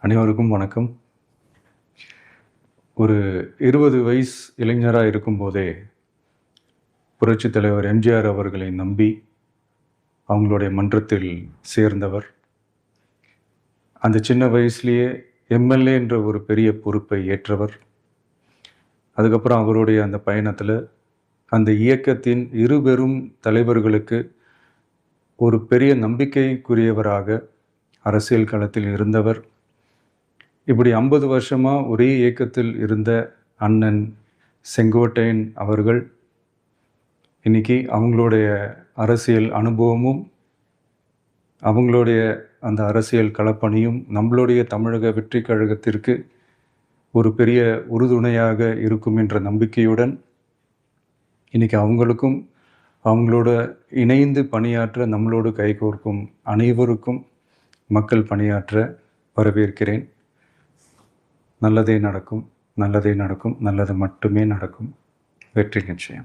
அனைவருக்கும் வணக்கம். ஒரு 20 வயசு இளைஞராக இருக்கும்போதே புரட்சித் தலைவர் எம்ஜிஆர் அவர்களை நம்பி அவங்களுடைய மன்றத்தில் சேர்ந்தவர். அந்த சின்ன வயசுலேயே எம்எல்ஏ என்ற ஒரு பெரிய பொறுப்பை ஏற்றவர். அதுக்கப்புறம் அவருடைய அந்த பயணத்தில் அந்த இயக்கத்தின் இருபெரும் தலைவர்களுக்கு ஒரு பெரிய நம்பிக்கைக்குரியவராக அரசியல் களத்தில் இருந்தவர். இப்படி 50 வருஷமாக ஒரே இயக்கத்தில் இருந்த அண்ணன் செங்கோட்டையன் அவர்கள் இன்னைக்கு அவங்களுடைய அரசியல் அனுபவமும் அவங்களுடைய அந்த அரசியல் களப்பணியும் நம்மளுடைய தமிழக வெற்றி கழகத்திற்கு ஒரு பெரிய உறுதுணையாக இருக்கும் என்ற நம்பிக்கையுடன் இன்னைக்கு அவங்களுக்கும் அவங்களோட இணைந்து பணியாற்ற நம்மளோடு கைகோர்க்கும் அனைவருக்கும் மக்கள் பணியாற்ற வரவேற்கிறேன். நல்லதே நடக்கும், நல்லதே நடக்கும், நல்லது மட்டுமே நடக்கும். வெற்றி நிச்சயம்.